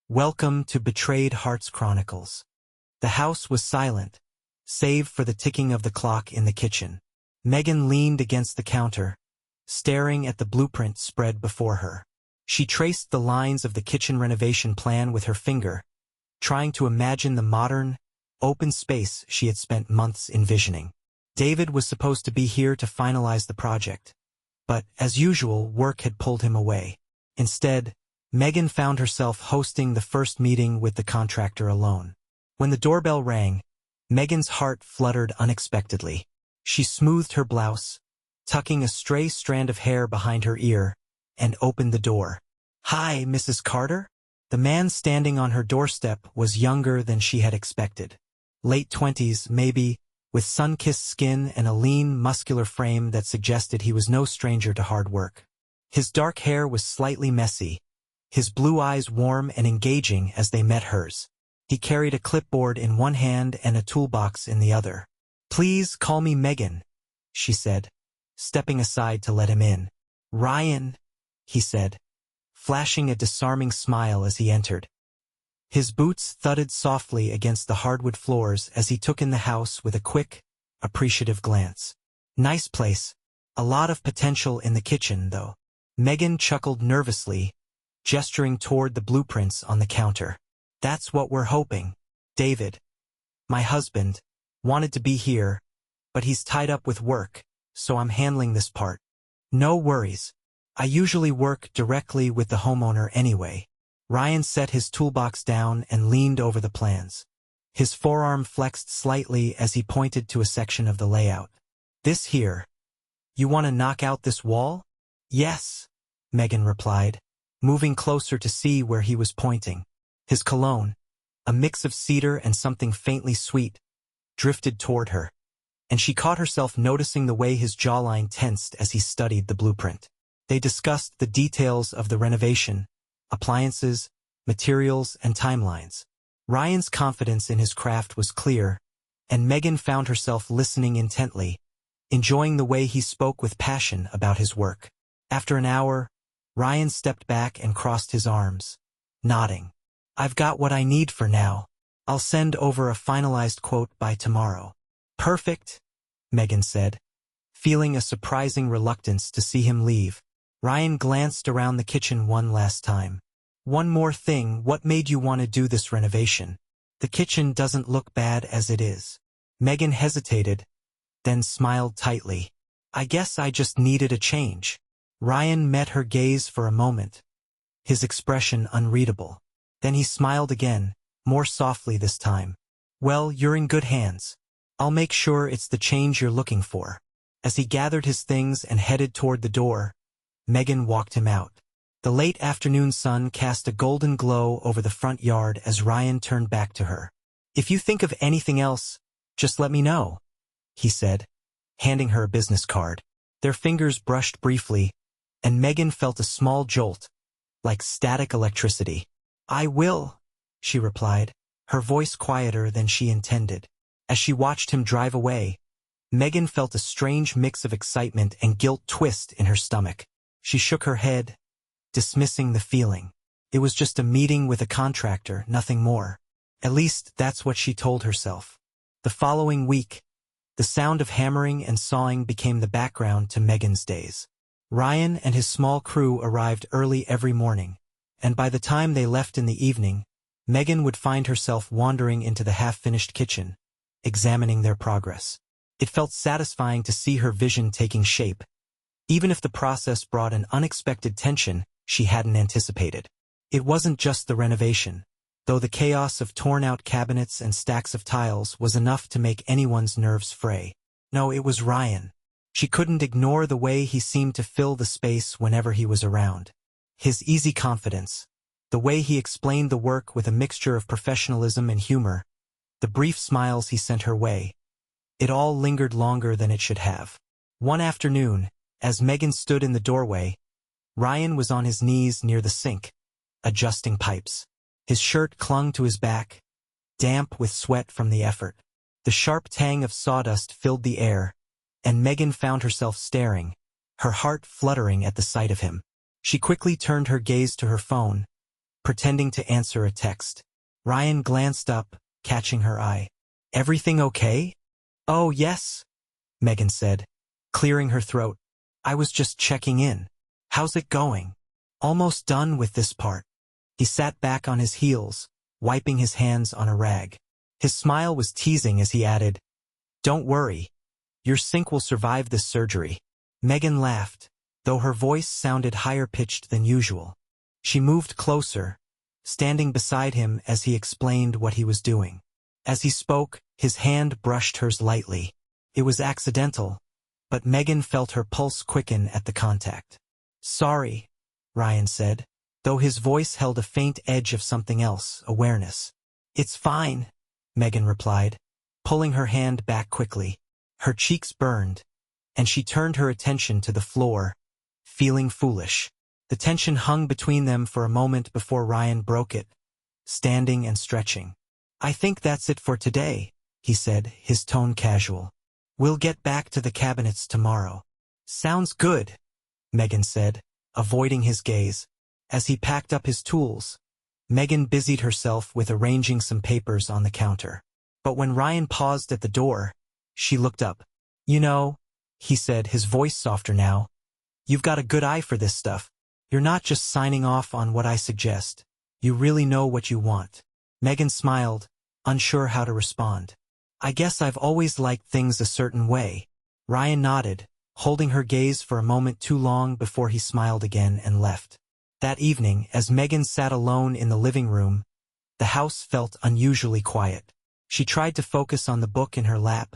Welcome to Betrayed Hearts Chronicles. The house was silent, save for the ticking of the clock in the kitchen. Megan leaned against the counter, staring at the blueprint spread before her. She traced the lines of the kitchen renovation plan with her finger, trying to imagine the modern, open space she had spent months envisioning. David was supposed to be here to finalize the project, but, as usual, work had pulled him away. Instead, Megan found herself hosting the first meeting with the contractor alone. When the doorbell rang, Megan's heart fluttered unexpectedly. She smoothed her blouse, tucking a stray strand of hair behind her ear, and opened the door. "Hi, Mrs. Carter?" The man standing on her doorstep was younger than she had expected. Late 20s, maybe, with sun-kissed skin and a lean, muscular frame that suggested he was no stranger to hard work. His dark hair was slightly messy, his blue eyes warm and engaging as they met hers. He carried a clipboard in one hand and a toolbox in the other. "Please call me Megan," she said, stepping aside to let him in. "Ryan," he said, flashing a disarming smile as he entered. His boots thudded softly against the hardwood floors as he took in the house with a quick, appreciative glance. "Nice place. A lot of potential in the kitchen, though." Megan chuckled nervously, gesturing toward the blueprints on the counter. "That's what we're hoping. David, my husband, wanted to be here, but he's tied up with work, so I'm handling this part." "No worries. I usually work directly with the homeowner anyway." Ryan set his toolbox down and leaned over the plans. His forearm flexed slightly as he pointed to a section of the layout. "This here. You want to knock out this wall?" "Yes," Megan replied, moving closer to see where he was pointing. His cologne, a mix of cedar and something faintly sweet, drifted toward her, and she caught herself noticing the way his jawline tensed as he studied the blueprint. They discussed the details of the renovation, appliances, materials, and timelines. Ryan's confidence in his craft was clear, and Megan found herself listening intently, enjoying the way he spoke with passion about his work. After an hour, Ryan stepped back and crossed his arms, nodding. "I've got what I need for now. I'll send over a finalized quote by tomorrow." "Perfect," Megan said, feeling a surprising reluctance to see him leave. Ryan glanced around the kitchen one last time. "One more thing, what made you want to do this renovation? The kitchen doesn't look bad as it is." Megan hesitated, then smiled tightly. "I guess I just needed a change." Ryan met her gaze for a moment, his expression unreadable. Then he smiled again, more softly this time. "Well, you're in good hands. I'll make sure it's the change you're looking for." As he gathered his things and headed toward the door, Megan walked him out. The late afternoon sun cast a golden glow over the front yard as Ryan turned back to her. "If you think of anything else, just let me know," he said, handing her a business card. Their fingers brushed briefly, and Megan felt a small jolt, like static electricity. "I will," she replied, her voice quieter than she intended. As she watched him drive away, Megan felt a strange mix of excitement and guilt twist in her stomach. She shook her head, dismissing the feeling. It was just a meeting with a contractor, nothing more. At least that's what she told herself. The following week, the sound of hammering and sawing became the background to Megan's days. Ryan and his small crew arrived early every morning, and by the time they left in the evening, Megan would find herself wandering into the half-finished kitchen, examining their progress. It felt satisfying to see her vision taking shape, even if the process brought an unexpected tension she hadn't anticipated. It wasn't just the renovation, though the chaos of torn-out cabinets and stacks of tiles was enough to make anyone's nerves fray. No, it was Ryan. She couldn't ignore the way he seemed to fill the space whenever he was around. His easy confidence, the way he explained the work with a mixture of professionalism and humor, the brief smiles he sent her way. It all lingered longer than it should have. One afternoon, as Megan stood in the doorway, Ryan was on his knees near the sink, adjusting pipes. His shirt clung to his back, damp with sweat from the effort. The sharp tang of sawdust filled the air, and Megan found herself staring, her heart fluttering at the sight of him. She quickly turned her gaze to her phone, pretending to answer a text. Ryan glanced up, catching her eye. "Everything okay?" "Oh, yes," Megan said, clearing her throat. "I was just checking in. How's it going?" "Almost done with this part." He sat back on his heels, wiping his hands on a rag. His smile was teasing as he added, "Don't worry. Your sink will survive this surgery." Megan laughed, though her voice sounded higher-pitched than usual. She moved closer, standing beside him as he explained what he was doing. As he spoke, his hand brushed hers lightly. It was accidental, but Megan felt her pulse quicken at the contact. "Sorry," Ryan said, though his voice held a faint edge of something else, awareness. "It's fine," Megan replied, pulling her hand back quickly. Her cheeks burned, and she turned her attention to the floor, feeling foolish. The tension hung between them for a moment before Ryan broke it, standing and stretching. "I think that's it for today," he said, his tone casual. "We'll get back to the cabinets tomorrow." "Sounds good," Megan said, avoiding his gaze. As he packed up his tools, Megan busied herself with arranging some papers on the counter. But when Ryan paused at the door, she looked up. "You know," he said, his voice softer now, "you've got a good eye for this stuff. You're not just signing off on what I suggest. You really know what you want." Megan smiled, unsure how to respond. "I guess I've always liked things a certain way." Ryan nodded, holding her gaze for a moment too long before he smiled again and left. That evening, as Megan sat alone in the living room, the house felt unusually quiet. She tried to focus on the book in her lap,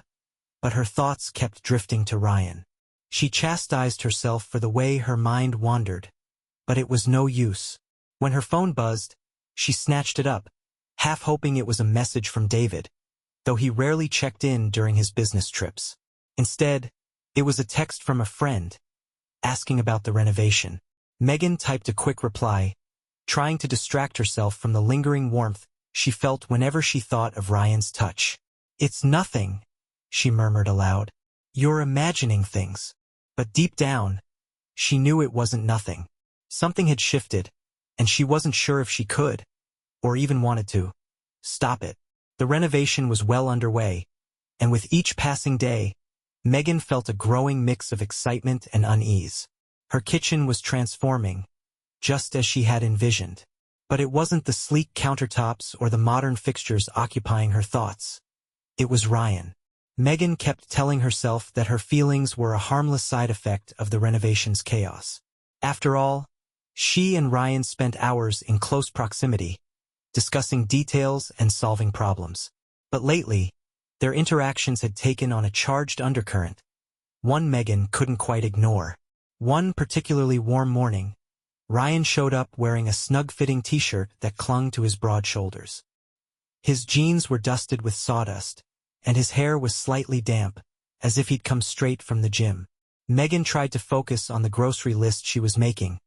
but her thoughts kept drifting to Ryan. She chastised herself for the way her mind wandered, but it was no use. When her phone buzzed, she snatched it up, half hoping it was a message from David, though he rarely checked in during his business trips. Instead, it was a text from a friend, asking about the renovation. Megan typed a quick reply, trying to distract herself from the lingering warmth she felt whenever she thought of Ryan's touch. "It's nothing," she murmured aloud. "You're imagining things." But deep down, she knew it wasn't nothing. Something had shifted, and she wasn't sure if she could, or even wanted to, stop it. The renovation was well underway, and with each passing day, Megan felt a growing mix of excitement and unease. Her kitchen was transforming, just as she had envisioned. But it wasn't the sleek countertops or the modern fixtures occupying her thoughts. It was Ryan. Megan kept telling herself that her feelings were a harmless side effect of the renovation's chaos. After all, she and Ryan spent hours in close proximity, discussing details and solving problems. But lately, their interactions had taken on a charged undercurrent, one Megan couldn't quite ignore. One particularly warm morning, Ryan showed up wearing a snug-fitting t-shirt that clung to his broad shoulders. His jeans were dusted with sawdust, and his hair was slightly damp, as if he'd come straight from the gym. Megan tried to focus on the grocery list she was making,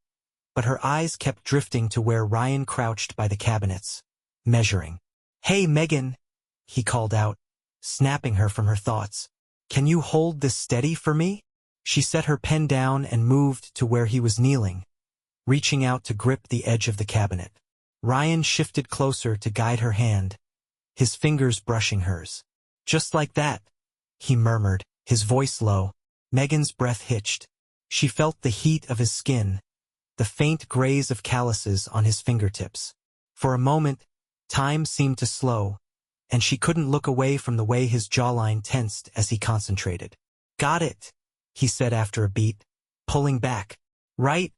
but her eyes kept drifting to where Ryan crouched by the cabinets, measuring. "Hey, Megan," he called out, snapping her from her thoughts. "Can you hold this steady for me?" She set her pen down and moved to where he was kneeling, reaching out to grip the edge of the cabinet. Ryan shifted closer to guide her hand, his fingers brushing hers. "Just like that," he murmured, his voice low. Megan's breath hitched. She felt the heat of his skin, the faint graze of calluses on his fingertips. For a moment, time seemed to slow, and she couldn't look away from the way his jawline tensed as he concentrated. "Got it," he said after a beat, pulling back. "Right,"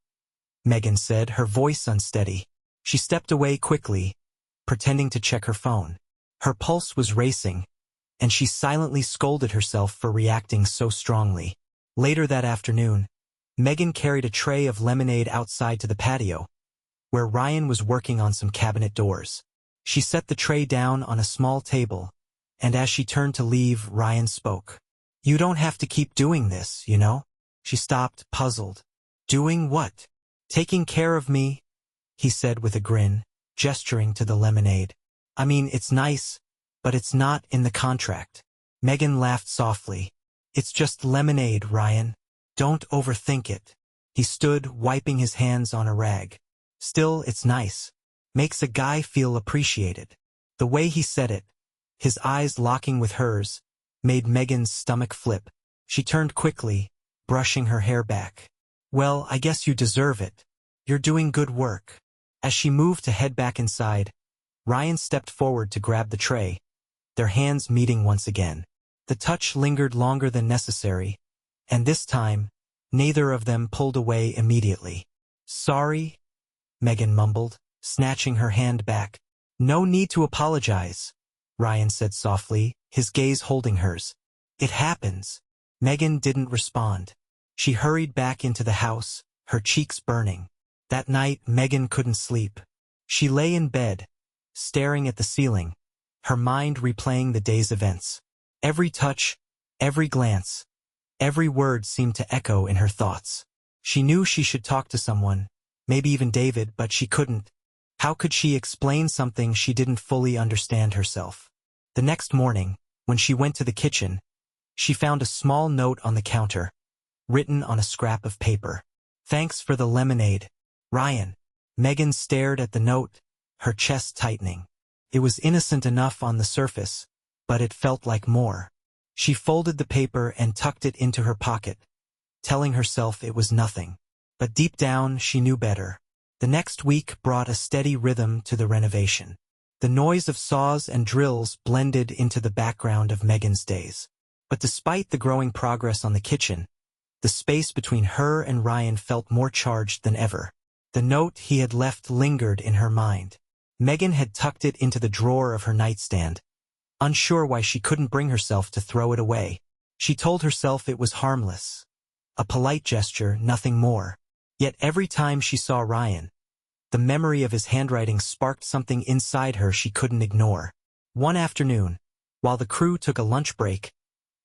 Megan said, her voice unsteady. She stepped away quickly, pretending to check her phone. Her pulse was racing, and she silently scolded herself for reacting so strongly. Later that afternoon, Megan carried a tray of lemonade outside to the patio, where Ryan was working on some cabinet doors. She set the tray down on a small table, and as she turned to leave, Ryan spoke. "You don't have to keep doing this, you know?" She stopped, puzzled. "Doing what?" "Taking care of me," he said with a grin, gesturing to the lemonade. "I mean, it's nice, but it's not in the contract." Megan laughed softly. "It's just lemonade, Ryan. Don't overthink it." He stood, wiping his hands on a rag. "Still, it's nice." makes a guy feel appreciated. The way he said it, his eyes locking with hers, made Megan's stomach flip. She turned quickly, brushing her hair back. Well, I guess you deserve it. You're doing good work. As she moved to head back inside, Ryan stepped forward to grab the tray, their hands meeting once again. The touch lingered longer than necessary, and this time, neither of them pulled away immediately. Sorry, Megan mumbled, snatching her hand back. No need to apologize, Ryan said softly, his gaze holding hers. It happens. Megan didn't respond. She hurried back into the house, her cheeks burning. That night, Megan couldn't sleep. She lay in bed, staring at the ceiling, her mind replaying the day's events. Every touch, every glance, every word seemed to echo in her thoughts. She knew she should talk to someone, maybe even David, but she couldn't. How could she explain something she didn't fully understand herself? The next morning, when she went to the kitchen, she found a small note on the counter, written on a scrap of paper. Thanks for the lemonade, Ryan. Megan stared at the note, her chest tightening. It was innocent enough on the surface, but it felt like more. She folded the paper and tucked it into her pocket, telling herself it was nothing. But deep down, she knew better. The next week brought a steady rhythm to the renovation. The noise of saws and drills blended into the background of Megan's days. But despite the growing progress on the kitchen, the space between her and Ryan felt more charged than ever. The note he had left lingered in her mind. Megan had tucked it into the drawer of her nightstand, unsure why she couldn't bring herself to throw it away. She told herself it was harmless, a polite gesture, nothing more. Yet every time she saw Ryan, the memory of his handwriting sparked something inside her she couldn't ignore. One afternoon, while the crew took a lunch break,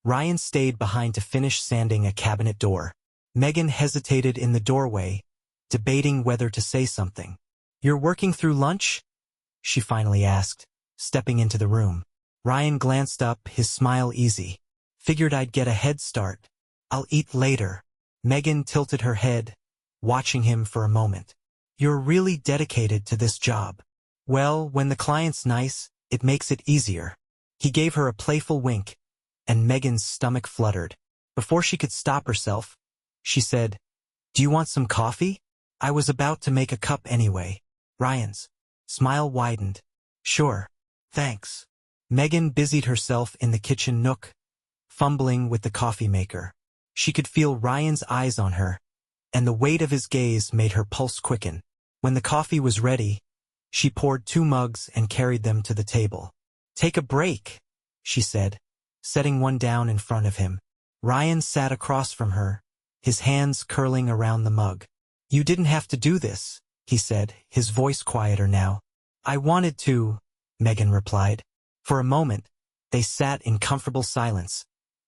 Ryan stayed behind to finish sanding a cabinet door. Megan hesitated in the doorway, debating whether to say something. "You're working through lunch?" she finally asked, stepping into the room. Ryan glanced up, his smile easy. "Figured I'd get a head start. I'll eat later." Megan tilted her head, watching him for a moment. "You're really dedicated to this job." "Well, when the client's nice, it makes it easier." He gave her a playful wink, and Megan's stomach fluttered. Before she could stop herself, she said, "Do you want some coffee?" "I was about to make a cup anyway." Ryan's smile widened. "Sure. Thanks." Megan busied herself in the kitchen nook, fumbling with the coffee maker. She could feel Ryan's eyes on her, and the weight of his gaze made her pulse quicken. When the coffee was ready, she poured 2 mugs and carried them to the table. "Take a break," she said, setting one down in front of him. Ryan sat across from her, his hands curling around the mug. "You didn't have to do this," he said, his voice quieter now. "I wanted to," Megan replied. For a moment, they sat in comfortable silence,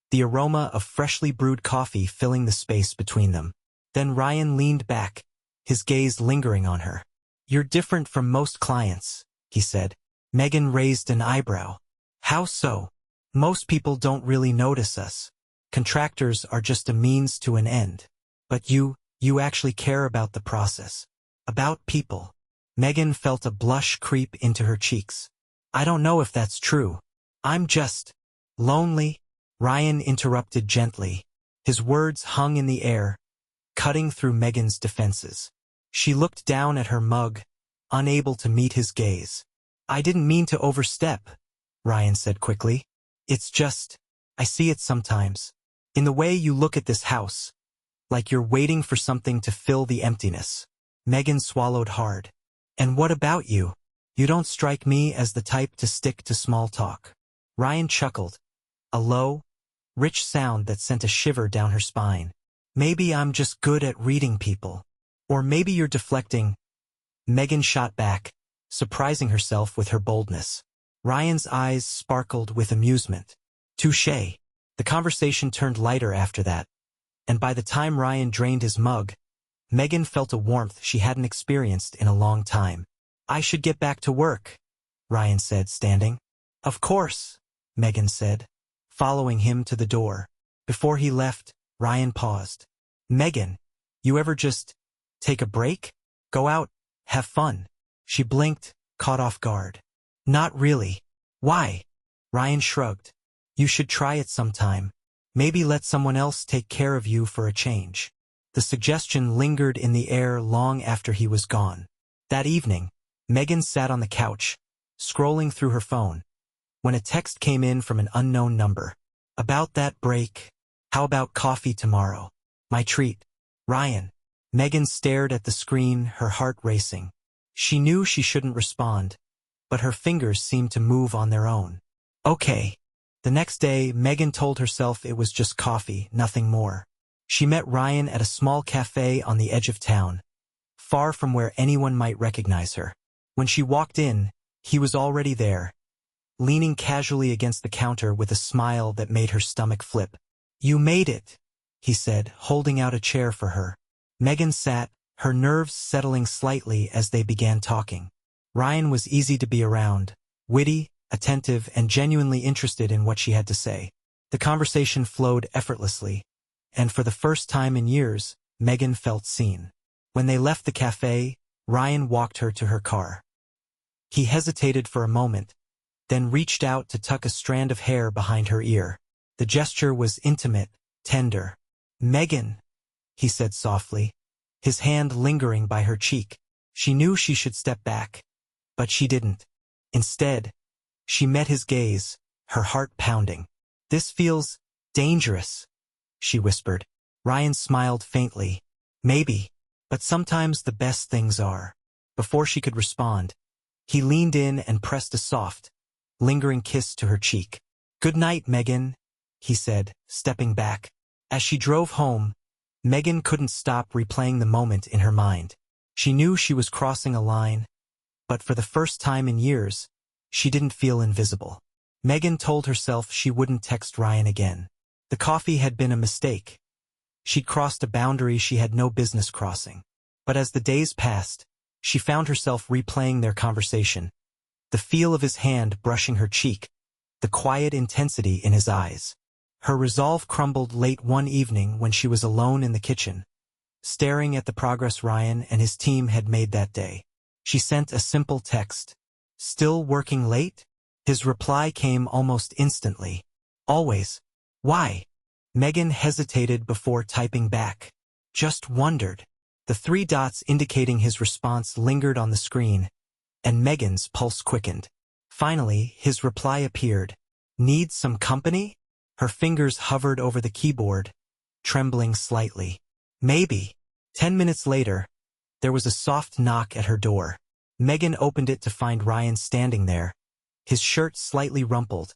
the aroma of freshly brewed coffee filling the space between them. Then Ryan leaned back, his gaze lingering on her. "You're different from most clients," he said. Megan raised an eyebrow. "How so?" "Most people don't really notice us. Contractors are just a means to an end. But you actually care about the process. About people." Megan felt a blush creep into her cheeks. "I don't know if that's true. I'm just lonely." Ryan interrupted gently. His words hung in the air, cutting through Megan's defenses. She looked down at her mug, unable to meet his gaze. "I didn't mean to overstep," Ryan said quickly. "It's just, I see it sometimes. In the way you look at this house, like you're waiting for something to fill the emptiness." Megan swallowed hard. "And what about you? You don't strike me as the type to stick to small talk." Ryan chuckled, a low, rich sound that sent a shiver down her spine. "Maybe I'm just good at reading people. Or maybe you're deflecting." Megan shot back, surprising herself with her boldness. Ryan's eyes sparkled with amusement. "Touché." The conversation turned lighter after that, and by the time Ryan drained his mug, Megan felt a warmth she hadn't experienced in a long time. "I should get back to work," Ryan said, standing. "Of course," Megan said, following him to the door. Before he left, Ryan paused. "Megan, you ever just take a break? Go out, have fun?" She blinked, caught off guard. Not really. Why? Ryan shrugged. You should try it sometime. Maybe let someone else take care of you for a change. The suggestion lingered in the air long after he was gone. That evening, Megan sat on the couch, scrolling through her phone, when a text came in from an unknown number. About that break. How about coffee tomorrow? My treat. Ryan. Megan stared at the screen, her heart racing. She knew she shouldn't respond, but her fingers seemed to move on their own. Okay. The next day, Megan told herself it was just coffee, nothing more. She met Ryan at a small cafe on the edge of town, far from where anyone might recognize her. When she walked in, he was already there, leaning casually against the counter with a smile that made her stomach flip. You made it, he said, holding out a chair for her. Megan sat, her nerves settling slightly as they began talking. Ryan was easy to be around, witty, attentive, and genuinely interested in what she had to say. The conversation flowed effortlessly, and for the first time in years, Megan felt seen. When they left the cafe, Ryan walked her to her car. He hesitated for a moment, then reached out to tuck a strand of hair behind her ear. The gesture was intimate, tender. Megan, he said softly, his hand lingering by her cheek. She knew she should step back, but she didn't. Instead, she met his gaze, her heart pounding. This feels dangerous, she whispered. Ryan smiled faintly. Maybe, but sometimes the best things are. Before she could respond, he leaned in and pressed a soft, lingering kiss to her cheek. Good night, Megan, he said, stepping back. As she drove home, Megan couldn't stop replaying the moment in her mind. She knew she was crossing a line, but for the first time in years, she didn't feel invisible. Megan told herself she wouldn't text Ryan again. The coffee had been a mistake. She'd crossed a boundary she had no business crossing. But as the days passed, she found herself replaying their conversation. The feel of his hand brushing her cheek, the quiet intensity in his eyes. Her resolve crumbled late one evening when she was alone in the kitchen, staring at the progress Ryan and his team had made that day. She sent a simple text. Still working late? His reply came almost instantly. Always. Why? Megan hesitated before typing back. Just wondered. The three dots indicating his response lingered on the screen, and Megan's pulse quickened. Finally, his reply appeared. Need some company? Her fingers hovered over the keyboard, trembling slightly. Maybe. 10 minutes later, there was a soft knock at her door. Megan opened it to find Ryan standing there, his shirt slightly rumpled,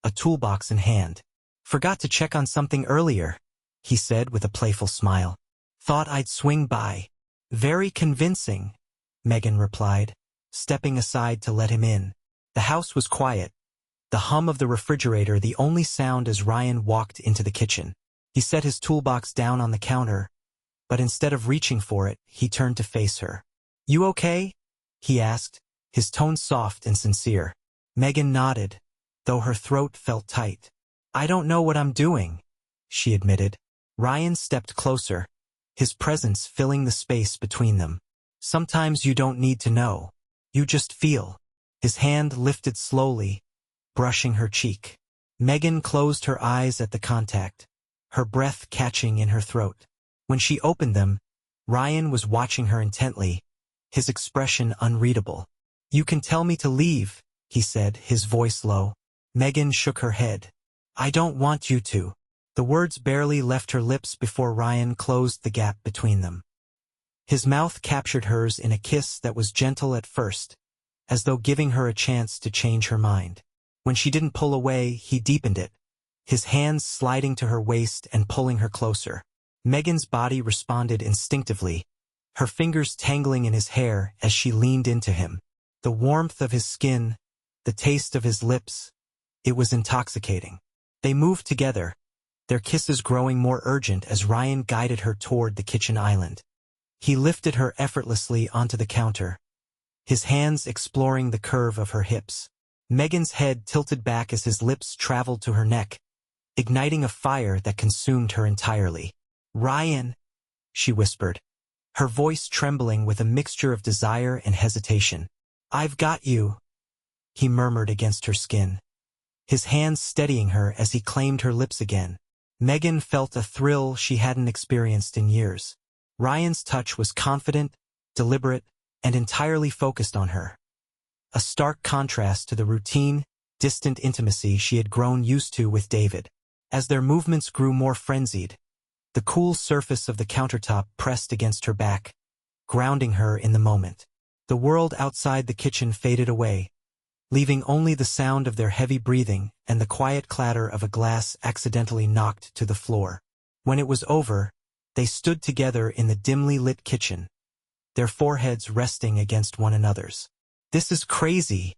a toolbox in hand. Forgot to check on something earlier, he said with a playful smile. Thought I'd swing by. Very convincing, Megan replied, stepping aside to let him in. The house was quiet, the hum of the refrigerator the only sound as Ryan walked into the kitchen. He set his toolbox down on the counter, but instead of reaching for it, he turned to face her. You okay? He asked, his tone soft and sincere. Megan nodded, though her throat felt tight. I don't know what I'm doing, she admitted. Ryan stepped closer, his presence filling the space between them. Sometimes you don't need to know. You just feel. His hand lifted slowly, brushing her cheek. Megan closed her eyes at the contact, her breath catching in her throat. When she opened them, Ryan was watching her intently, his expression unreadable. You can tell me to leave, he said, his voice low. Megan shook her head. I don't want you to. The words barely left her lips before Ryan closed the gap between them. His mouth captured hers in a kiss that was gentle at first, as though giving her a chance to change her mind. When she didn't pull away, he deepened it, his hands sliding to her waist and pulling her closer. Megan's body responded instinctively, her fingers tangling in his hair as she leaned into him. The warmth of his skin, the taste of his lips, it was intoxicating. They moved together, their kisses growing more urgent as Ryan guided her toward the kitchen island. He lifted her effortlessly onto the counter, his hands exploring the curve of her hips. Megan's head tilted back as his lips traveled to her neck, igniting a fire that consumed her entirely. Ryan, she whispered, her voice trembling with a mixture of desire and hesitation. "I've got you," he murmured against her skin, his hands steadying her as he claimed her lips again. Megan felt a thrill she hadn't experienced in years. Ryan's touch was confident, deliberate, and entirely focused on her. A stark contrast to the routine, distant intimacy she had grown used to with David. As their movements grew more frenzied, the cool surface of the countertop pressed against her back, grounding her in the moment. The world outside the kitchen faded away, leaving only the sound of their heavy breathing and the quiet clatter of a glass accidentally knocked to the floor. When it was over, they stood together in the dimly lit kitchen, their foreheads resting against one another's. "This is crazy,"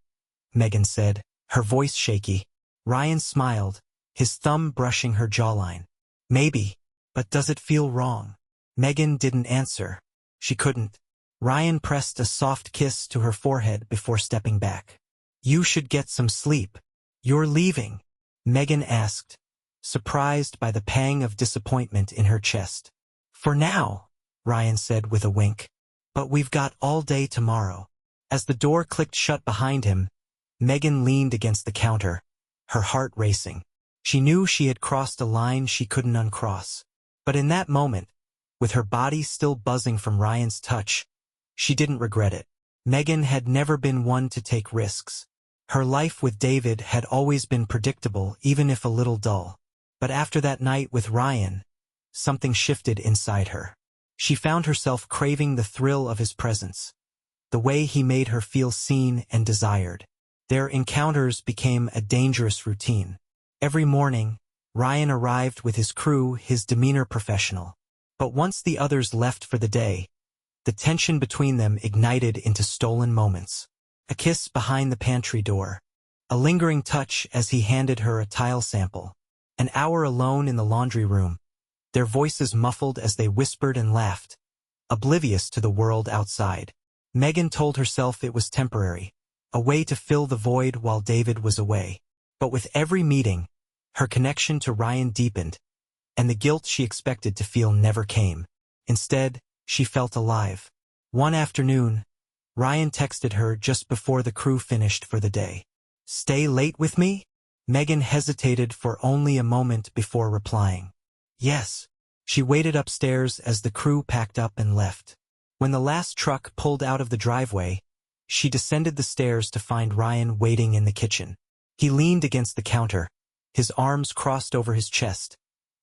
Megan said, her voice shaky. Ryan smiled, his thumb brushing her jawline. "Maybe, but does it feel wrong?" Megan didn't answer. She couldn't. Ryan pressed a soft kiss to her forehead before stepping back. "You should get some sleep." "You're leaving?" Megan asked, surprised by the pang of disappointment in her chest. "For now," Ryan said with a wink. "But we've got all day tomorrow." As the door clicked shut behind him, Megan leaned against the counter, her heart racing. She knew she had crossed a line she couldn't uncross. But in that moment, with her body still buzzing from Ryan's touch, she didn't regret it. Megan had never been one to take risks. Her life with David had always been predictable, even if a little dull. But after that night with Ryan, something shifted inside her. She found herself craving the thrill of his presence, the way he made her feel seen and desired. Their encounters became a dangerous routine. Every morning, Ryan arrived with his crew, his demeanor professional. But once the others left for the day, the tension between them ignited into stolen moments. A kiss behind the pantry door, a lingering touch as he handed her a tile sample, an hour alone in the laundry room, their voices muffled as they whispered and laughed, oblivious to the world outside. Megan told herself it was temporary, a way to fill the void while David was away. But with every meeting, her connection to Ryan deepened, and the guilt she expected to feel never came. Instead, she felt alive. One afternoon, Ryan texted her just before the crew finished for the day. "Stay late with me?" Megan hesitated for only a moment before replying. "Yes." She waited upstairs as the crew packed up and left. When the last truck pulled out of the driveway, she descended the stairs to find Ryan waiting in the kitchen. He leaned against the counter, his arms crossed over his chest,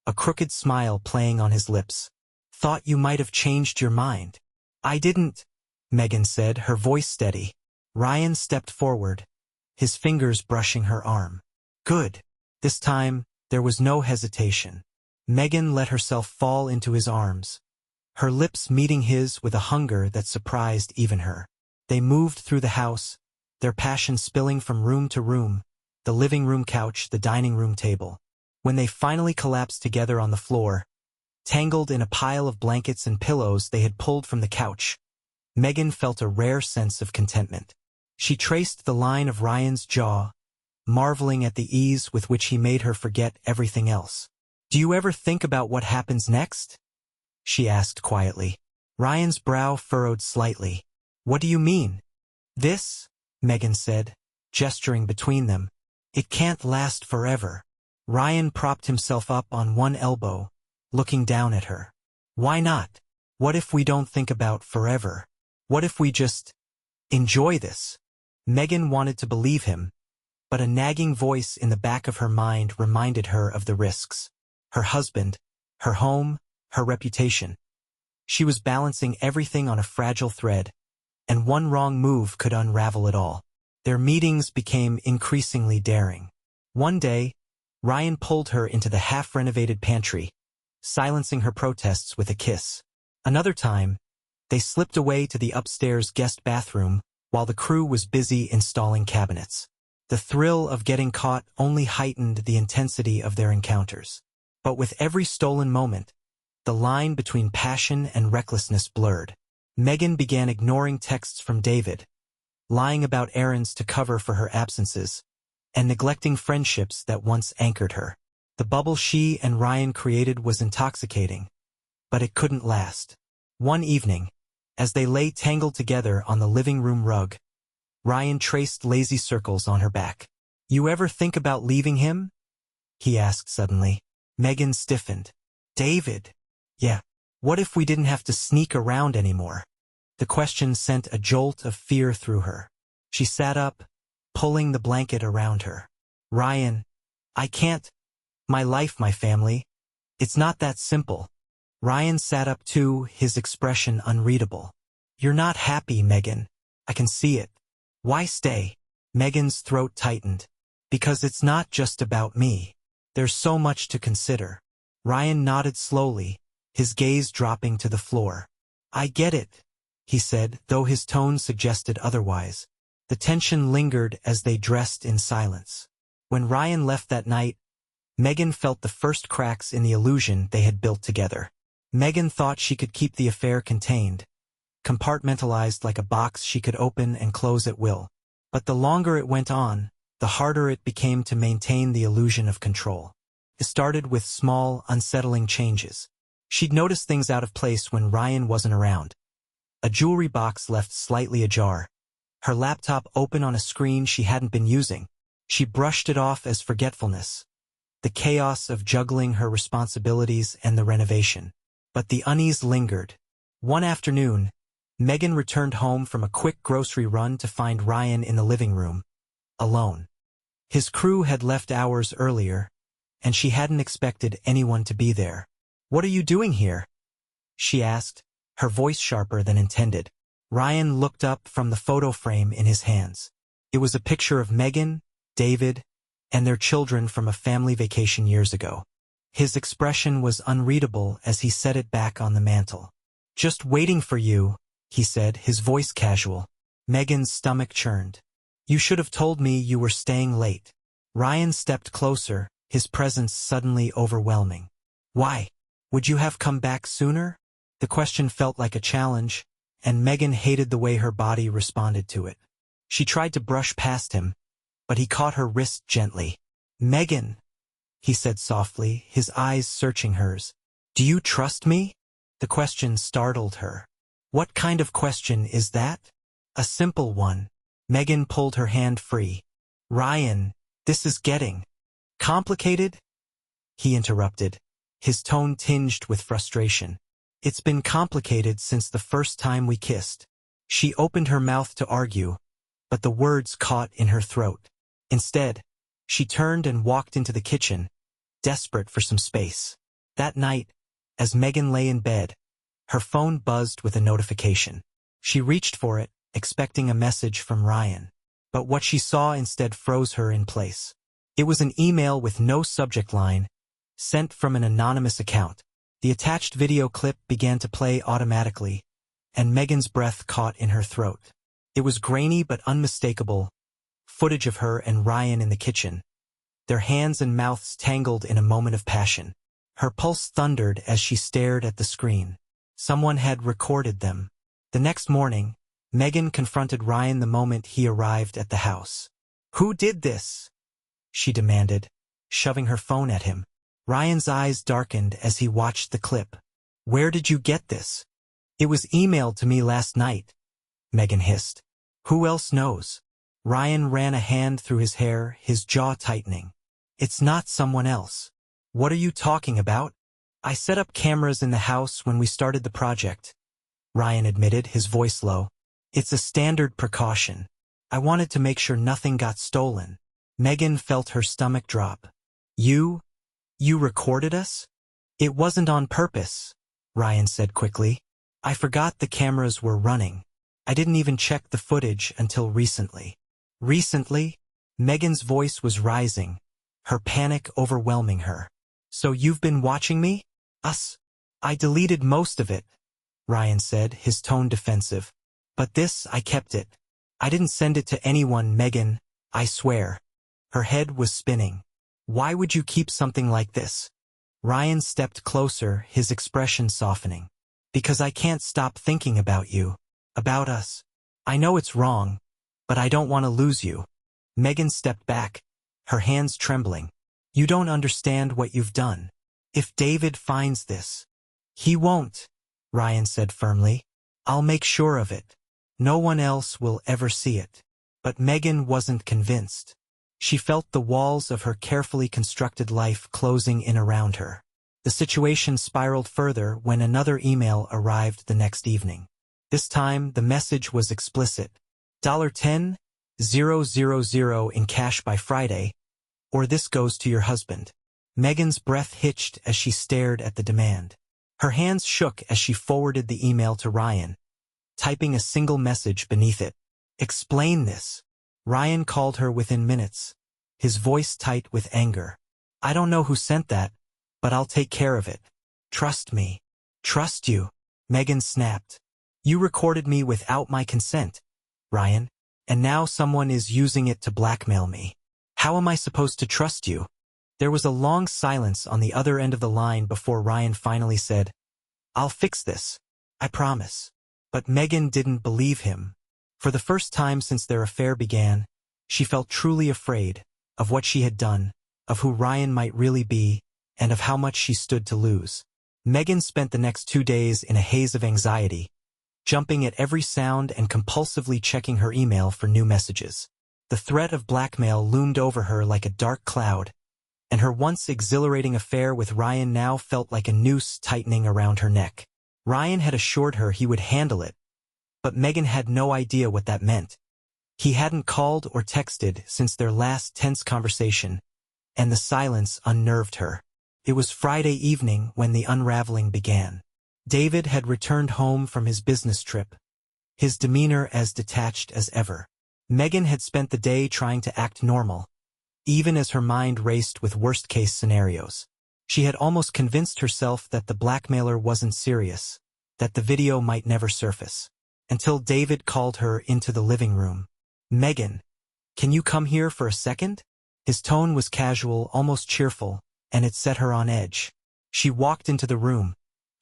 a crooked smile playing on his lips. "Thought you might have changed your mind." "I didn't," Megan said, her voice steady. Ryan stepped forward, his fingers brushing her arm. "Good." This time, there was no hesitation. Megan let herself fall into his arms, her lips meeting his with a hunger that surprised even her. They moved through the house, their passion spilling from room to room, the living room couch, the dining room table. When they finally collapsed together on the floor, tangled in a pile of blankets and pillows they had pulled from the couch, Megan felt a rare sense of contentment. She traced the line of Ryan's jaw, marveling at the ease with which he made her forget everything else. "Do you ever think about what happens next?" she asked quietly. Ryan's brow furrowed slightly. "What do you mean?" "This," Megan said, gesturing between them. "It can't last forever." Ryan propped himself up on one elbow, looking down at her. "Why not? What if we don't think about forever? What if we just enjoy this?" Megan wanted to believe him, but a nagging voice in the back of her mind reminded her of the risks. Her husband, her home, her reputation. She was balancing everything on a fragile thread, and one wrong move could unravel it all. Their meetings became increasingly daring. One day, Ryan pulled her into the half-renovated pantry, silencing her protests with a kiss. Another time, they slipped away to the upstairs guest bathroom while the crew was busy installing cabinets. The thrill of getting caught only heightened the intensity of their encounters. But with every stolen moment, the line between passion and recklessness blurred. Megan began ignoring texts from David, lying about errands to cover for her absences, and neglecting friendships that once anchored her. The bubble she and Ryan created was intoxicating, but it couldn't last. One evening, as they lay tangled together on the living room rug, Ryan traced lazy circles on her back. You ever think about leaving him? He asked suddenly. Megan stiffened. David? Yeah. What if we didn't have to sneak around anymore? The question sent a jolt of fear through her. She sat up, pulling the blanket around her. Ryan, I can't. My life, my family. It's not that simple. Ryan sat up too, his expression unreadable. You're not happy, Megan. I can see it. Why stay? Megan's throat tightened. Because it's not just about me. There's so much to consider. Ryan nodded slowly, his gaze dropping to the floor. I get it, he said, though his tone suggested otherwise. The tension lingered as they dressed in silence. When Ryan left that night, Megan felt the first cracks in the illusion they had built together. Megan thought she could keep the affair contained, compartmentalized like a box she could open and close at will. But the longer it went on, the harder it became to maintain the illusion of control. It started with small, unsettling changes. She'd noticed things out of place when Ryan wasn't around. A jewelry box left slightly ajar. Her laptop open on a screen she hadn't been using. She brushed it off as forgetfulness. The chaos of juggling her responsibilities and the renovation. But the unease lingered. One afternoon, Megan returned home from a quick grocery run to find Ryan in the living room, alone. His crew had left hours earlier, and she hadn't expected anyone to be there. What are you doing here? She asked, her voice sharper than intended. Ryan looked up from the photo frame in his hands. It was a picture of Megan, David, and their children from a family vacation years ago. His expression was unreadable as he set it back on the mantel. Just waiting for you, he said, his voice casual. Megan's stomach churned. You should have told me you were staying late. Ryan stepped closer, his presence suddenly overwhelming. Why? Would you have come back sooner? The question felt like a challenge, and Megan hated the way her body responded to it. She tried to brush past him, but he caught her wrist gently. Megan, he said softly, his eyes searching hers. Do you trust me? The question startled her. What kind of question is that? A simple one. Megan pulled her hand free. Ryan, this is getting complicated? He interrupted, his tone tinged with frustration. It's been complicated since the first time we kissed. She opened her mouth to argue, but the words caught in her throat. Instead, she turned and walked into the kitchen, desperate for some space. That night, as Megan lay in bed, her phone buzzed with a notification. She reached for it, expecting a message from Ryan. But what she saw instead froze her in place. It was an email with no subject line, sent from an anonymous account. The attached video clip began to play automatically, and Megan's breath caught in her throat. It was grainy but unmistakable, footage of her and Ryan in the kitchen, their hands and mouths tangled in a moment of passion. Her pulse thundered as she stared at the screen. Someone had recorded them. The next morning, Megan confronted Ryan the moment he arrived at the house. Who did this? She demanded, shoving her phone at him. Ryan's eyes darkened as he watched the clip. Where did you get this? It was emailed to me last night, Megan hissed. Who else knows? Ryan ran a hand through his hair, his jaw tightening. It's not someone else. What are you talking about? I set up cameras in the house when we started the project, Ryan admitted, his voice low. It's a standard precaution. I wanted to make sure nothing got stolen. Megan felt her stomach drop. You recorded us? It wasn't on purpose, Ryan said quickly. I forgot the cameras were running. I didn't even check the footage until recently. Recently? Megan's voice was rising, her panic overwhelming her. So you've been watching me? Us? I deleted most of it, Ryan said, his tone defensive. But this, I kept it. I didn't send it to anyone, Megan, I swear. Her head was spinning. Why would you keep something like this? Ryan stepped closer, his expression softening. Because I can't stop thinking about you. About us. I know it's wrong, but I don't want to lose you. Megan stepped back, her hands trembling. You don't understand what you've done. If David finds this. He won't, Ryan said firmly. I'll make sure of it. No one else will ever see it. But Megan wasn't convinced. She felt the walls of her carefully constructed life closing in around her. The situation spiraled further when another email arrived the next evening. This time, the message was explicit. $10,000 in cash by Friday, or this goes to your husband. Megan's breath hitched as she stared at the demand. Her hands shook as she forwarded the email to Ryan, typing a single message beneath it. Explain this. Ryan called her within minutes, his voice tight with anger. I don't know who sent that, but I'll take care of it. Trust me. Trust you. Megan snapped. You recorded me without my consent, Ryan, and now someone is using it to blackmail me. How am I supposed to trust you? There was a long silence on the other end of the line before Ryan finally said, I'll fix this. I promise. But Megan didn't believe him. For the first time since their affair began, she felt truly afraid of what she had done, of who Ryan might really be, and of how much she stood to lose. Megan spent the next 2 days in a haze of anxiety, jumping at every sound and compulsively checking her email for new messages. The threat of blackmail loomed over her like a dark cloud, and her once exhilarating affair with Ryan now felt like a noose tightening around her neck. Ryan had assured her he would handle it, but Megan had no idea what that meant. He hadn't called or texted since their last tense conversation, and the silence unnerved her. It was Friday evening when the unraveling began. David had returned home from his business trip, his demeanor as detached as ever. Megan had spent the day trying to act normal, even as her mind raced with worst-case scenarios. She had almost convinced herself that the blackmailer wasn't serious, that the video might never surface, until David called her into the living room. Megan, can you come here for a second? His tone was casual, almost cheerful, and it set her on edge. She walked into the room,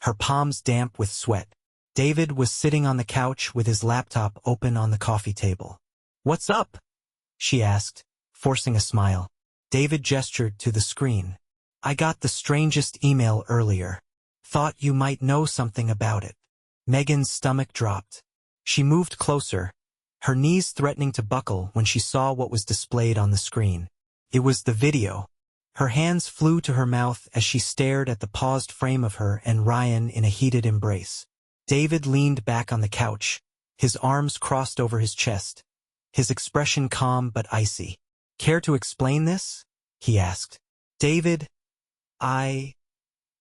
her palms damp with sweat. David was sitting on the couch with his laptop open on the coffee table. What's up? She asked, forcing a smile. David gestured to the screen. I got the strangest email earlier. Thought you might know something about it. Megan's stomach dropped. She moved closer, her knees threatening to buckle when she saw what was displayed on the screen. It was the video. Her hands flew to her mouth as she stared at the paused frame of her and Ryan in a heated embrace. David leaned back on the couch, his arms crossed over his chest, his expression calm but icy. Care to explain this? He asked. David,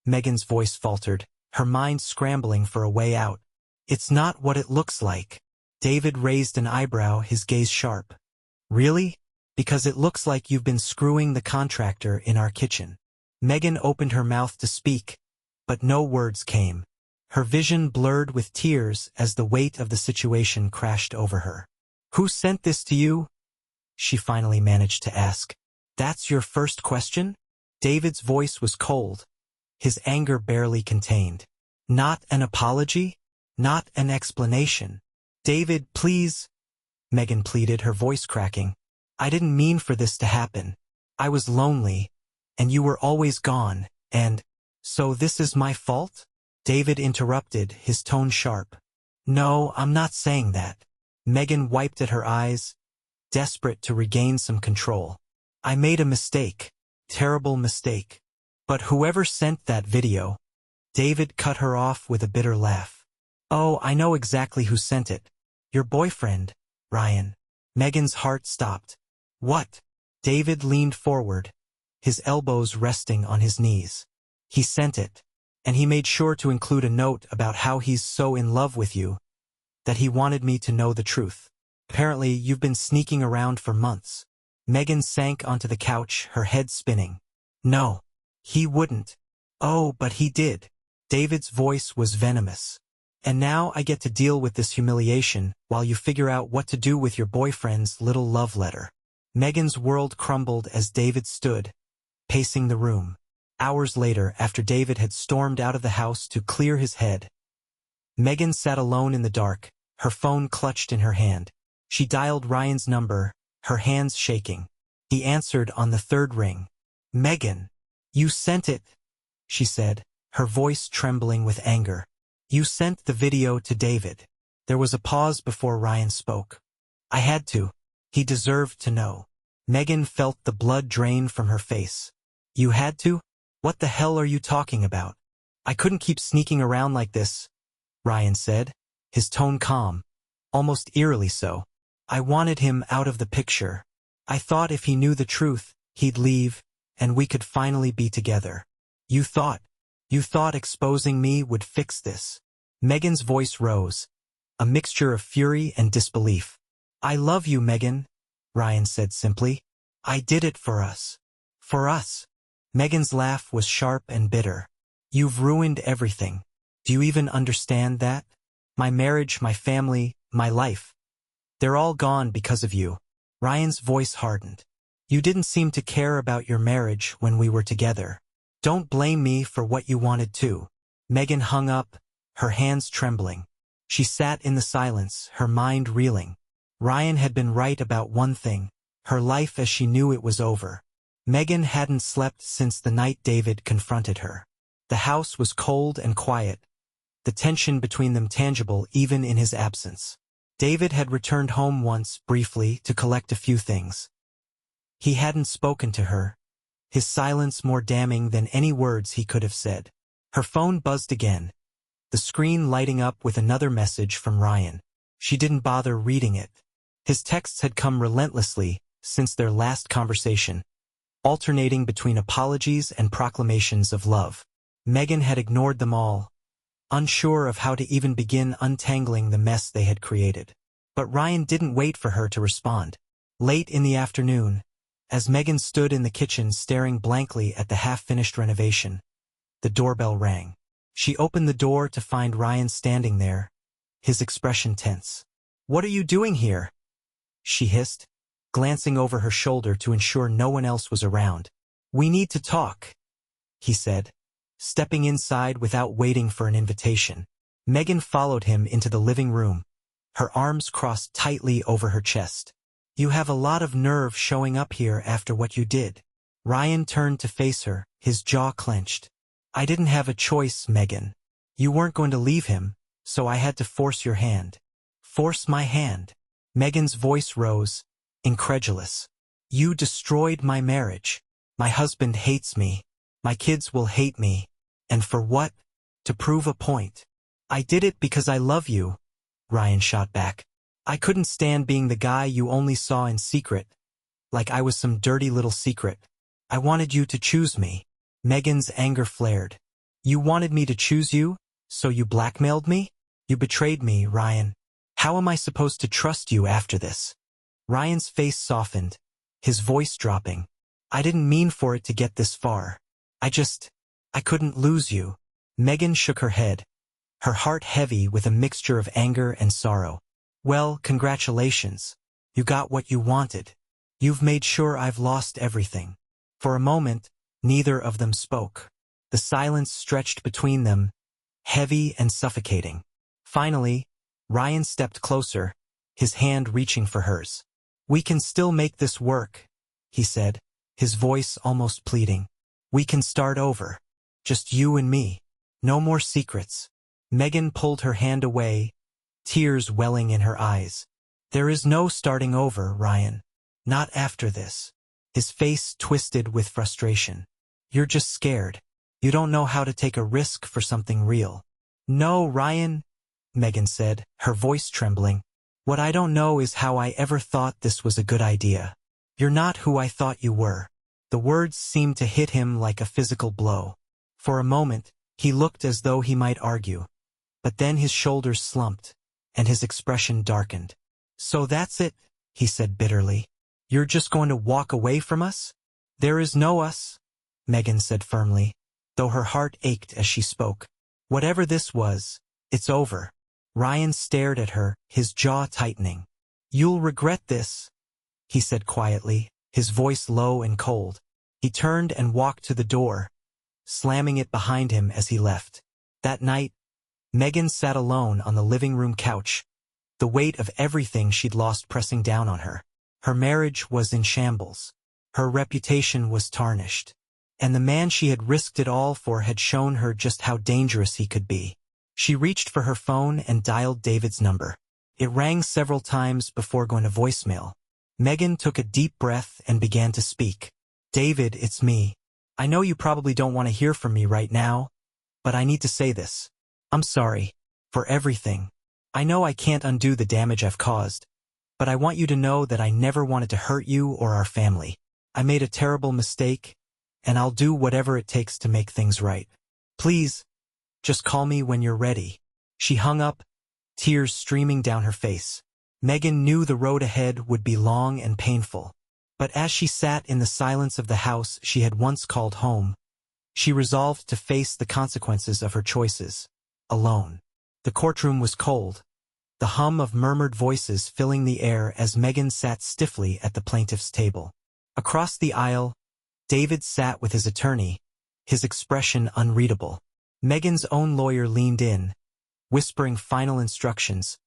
Megan's voice faltered, her mind scrambling for a way out. It's not what it looks like. David raised an eyebrow, his gaze sharp. Really? Because it looks like you've been screwing the contractor in our kitchen. Megan opened her mouth to speak, but no words came. Her vision blurred with tears as the weight of the situation crashed over her. Who sent this to you? She finally managed to ask. That's your first question? David's voice was cold, his anger barely contained. Not an apology? Not an explanation? David, please, Megan pleaded, her voice cracking. I didn't mean for this to happen. I was lonely, and you were always gone, and so this is my fault? David interrupted, his tone sharp. No, I'm not saying that. Megan wiped at her eyes, desperate to regain some control. I made a mistake. Terrible mistake. But whoever sent that video, David cut her off with a bitter laugh. Oh, I know exactly who sent it. Your boyfriend, Ryan. Megan's heart stopped. What? David leaned forward, his elbows resting on his knees. He sent it, and he made sure to include a note about how he's so in love with you, that he wanted me to know the truth. Apparently, you've been sneaking around for months. Megan sank onto the couch, her head spinning. No, he wouldn't. Oh, but he did. David's voice was venomous. And now I get to deal with this humiliation while you figure out what to do with your boyfriend's little love letter. Megan's world crumbled as David stood, pacing the room. Hours later, after David had stormed out of the house to clear his head, Megan sat alone in the dark, her phone clutched in her hand. She dialed Ryan's number, her hands shaking. He answered on the third ring. Megan, you sent it, she said, her voice trembling with anger. You sent the video to David. There was a pause before Ryan spoke. I had to. He deserved to know. Megan felt the blood drain from her face. You had to? What the hell are you talking about? I couldn't keep sneaking around like this, Ryan said, his tone calm, almost eerily so. I wanted him out of the picture. I thought if he knew the truth, he'd leave, and we could finally be together. You thought exposing me would fix this. Megan's voice rose, a mixture of fury and disbelief. I love you, Megan, Ryan said simply. I did it for us. For us. Megan's laugh was sharp and bitter. You've ruined everything. Do you even understand that? My marriage, my family, my life. They're all gone because of you. Ryan's voice hardened. You didn't seem to care about your marriage when we were together. Don't blame me for what you wanted to. Megan hung up, her hands trembling. She sat in the silence, her mind reeling. Ryan had been right about one thing. Her life as she knew it was over. Megan hadn't slept since the night David confronted her. The house was cold and quiet, the tension between them tangible even in his absence. David had returned home once, briefly, to collect a few things. He hadn't spoken to her, his silence more damning than any words he could have said. Her phone buzzed again, the screen lighting up with another message from Ryan. She didn't bother reading it. His texts had come relentlessly since their last conversation, alternating between apologies and proclamations of love. Megan had ignored them all, unsure of how to even begin untangling the mess they had created. But Ryan didn't wait for her to respond. Late in the afternoon, as Megan stood in the kitchen staring blankly at the half-finished renovation, the doorbell rang. She opened the door to find Ryan standing there, his expression tense. "What are you doing here?" she hissed, glancing over her shoulder to ensure no one else was around. "We need to talk," he said, stepping inside without waiting for an invitation. Megan followed him into the living room, her arms crossed tightly over her chest. "You have a lot of nerve showing up here after what you did." Ryan turned to face her, his jaw clenched. "I didn't have a choice, Megan. You weren't going to leave him, so I had to force your hand." "Force my hand?" Megan's voice rose, incredulous. "You destroyed my marriage. My husband hates me. My kids will hate me. And for what? To prove a point." "I did it because I love you," Ryan shot back. "I couldn't stand being the guy you only saw in secret, like I was some dirty little secret. I wanted you to choose me." Megan's anger flared. "You wanted me to choose you, so you blackmailed me? You betrayed me, Ryan. How am I supposed to trust you after this?" Ryan's face softened, his voice dropping. "I didn't mean for it to get this far. I couldn't lose you." Megan shook her head, her heart heavy with a mixture of anger and sorrow. "Well, congratulations. You got what you wanted. You've made sure I've lost everything." For a moment, neither of them spoke. The silence stretched between them, heavy and suffocating. Finally, Ryan stepped closer, his hand reaching for hers. "We can still make this work," he said, his voice almost pleading. "We can start over. Just you and me. No more secrets." Megan pulled her hand away, tears welling in her eyes. "There is no starting over, Ryan. Not after this." His face twisted with frustration. "You're just scared. You don't know how to take a risk for something real." "No, Ryan," Megan said, her voice trembling. "What I don't know is how I ever thought this was a good idea. You're not who I thought you were." The words seemed to hit him like a physical blow. For a moment, he looked as though he might argue. But then his shoulders slumped, and his expression darkened. "So that's it," he said bitterly. "You're just going to walk away from us?" "There is no us," Megan said firmly, though her heart ached as she spoke. "Whatever this was, it's over." Ryan stared at her, his jaw tightening. "You'll regret this," he said quietly, his voice low and cold. He turned and walked to the door, slamming it behind him as he left. That night, Megan sat alone on the living room couch, the weight of everything she'd lost pressing down on her. Her marriage was in shambles. Her reputation was tarnished. And the man she had risked it all for had shown her just how dangerous he could be. She reached for her phone and dialed David's number. It rang several times before going to voicemail. Megan took a deep breath and began to speak. "David, it's me. I know you probably don't want to hear from me right now, but I need to say this. I'm sorry. For everything. I know I can't undo the damage I've caused, but I want you to know that I never wanted to hurt you or our family. I made a terrible mistake, and I'll do whatever it takes to make things right. Please, just call me when you're ready." She hung up, tears streaming down her face. Megan knew the road ahead would be long and painful. But as she sat in the silence of the house she had once called home, she resolved to face the consequences of her choices, alone. The courtroom was cold, the hum of murmured voices filling the air as Megan sat stiffly at the plaintiff's table. Across the aisle, David sat with his attorney, his expression unreadable. Megan's own lawyer leaned in, whispering final instructions,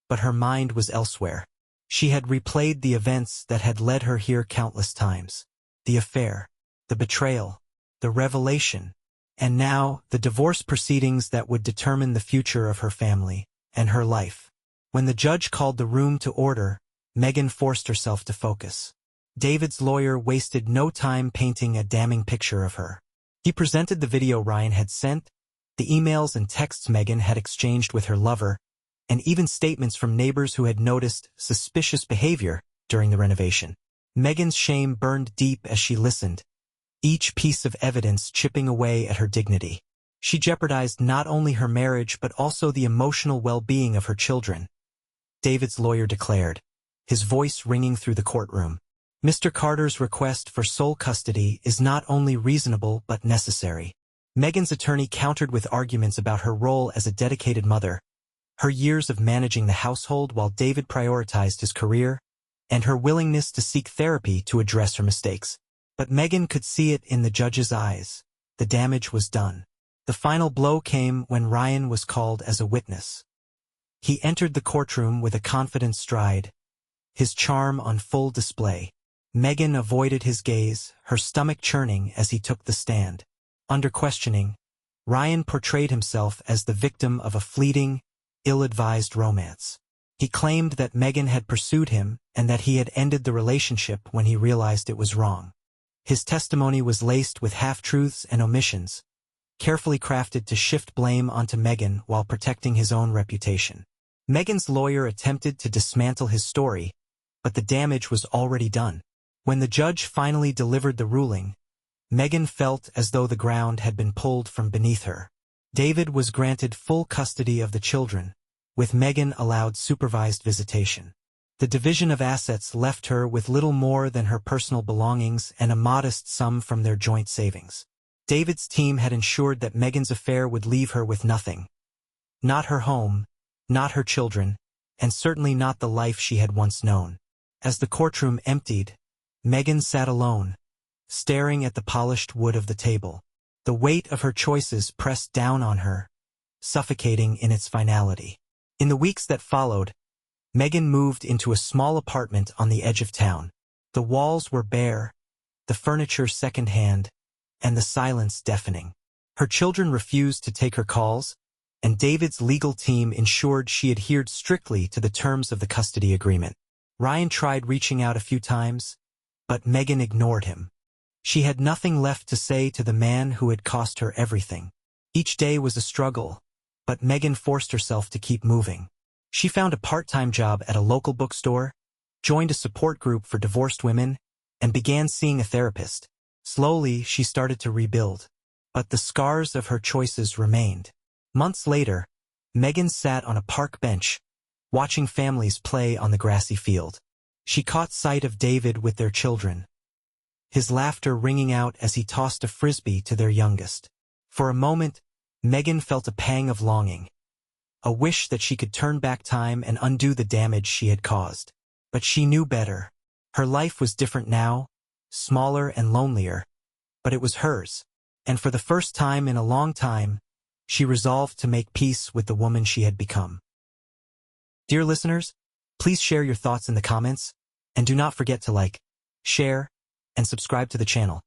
but her mind was elsewhere. She had replayed the events that had led her here countless times. The affair, the betrayal, the revelation, and now the divorce proceedings that would determine the future of her family and her life. When the judge called the room to order, Megan forced herself to focus. David's lawyer wasted no time painting a damning picture of her. He presented the video Ryan had sent, the emails and texts Megan had exchanged with her lover, and even statements from neighbors who had noticed suspicious behavior during the renovation. Megan's shame burned deep as she listened, each piece of evidence chipping away at her dignity. She jeopardized not only her marriage but also the emotional well-being of her children. David's lawyer declared, his voice ringing through the courtroom. "Mr. Carter's request for sole custody is not only reasonable but necessary." Megan's attorney countered with arguments about her role as a dedicated mother, her years of managing the household while David prioritized his career, and her willingness to seek therapy to address her mistakes. But Megan could see it in the judge's eyes. The damage was done. The final blow came when Ryan was called as a witness. He entered the courtroom with a confident stride, his charm on full display. Megan avoided his gaze, her stomach churning as he took the stand. Under questioning, Ryan portrayed himself as the victim of a fleeting, ill-advised romance. He claimed that Megan had pursued him and that he had ended the relationship when he realized it was wrong. His testimony was laced with half-truths and omissions, carefully crafted to shift blame onto Megan while protecting his own reputation. Megan's lawyer attempted to dismantle his story, but the damage was already done. When the judge finally delivered the ruling, Megan felt as though the ground had been pulled from beneath her. David was granted full custody of the children, with Megan allowed supervised visitation. The division of assets left her with little more than her personal belongings and a modest sum from their joint savings. David's team had ensured that Megan's affair would leave her with nothing. Not her home, not her children, and certainly not the life she had once known. As the courtroom emptied, Megan sat alone, staring at the polished wood of the table. The weight of her choices pressed down on her, suffocating in its finality. In the weeks that followed, Megan moved into a small apartment on the edge of town. The walls were bare, the furniture second-hand, and the silence deafening. Her children refused to take her calls, and David's legal team ensured she adhered strictly to the terms of the custody agreement. Ryan tried reaching out a few times, but Megan ignored him. She had nothing left to say to the man who had cost her everything. Each day was a struggle, but Megan forced herself to keep moving. She found a part-time job at a local bookstore, joined a support group for divorced women, and began seeing a therapist. Slowly, she started to rebuild, but the scars of her choices remained. Months later, Megan sat on a park bench, watching families play on the grassy field. She caught sight of David with their children, his laughter ringing out as he tossed a frisbee to their youngest. For a moment, Megan felt a pang of longing, a wish that she could turn back time and undo the damage she had caused. But she knew better. Her life was different now, smaller and lonelier, but it was hers, and for the first time in a long time, she resolved to make peace with the woman she had become. Dear listeners, please share your thoughts in the comments, and do not forget to like, share, and subscribe to the channel.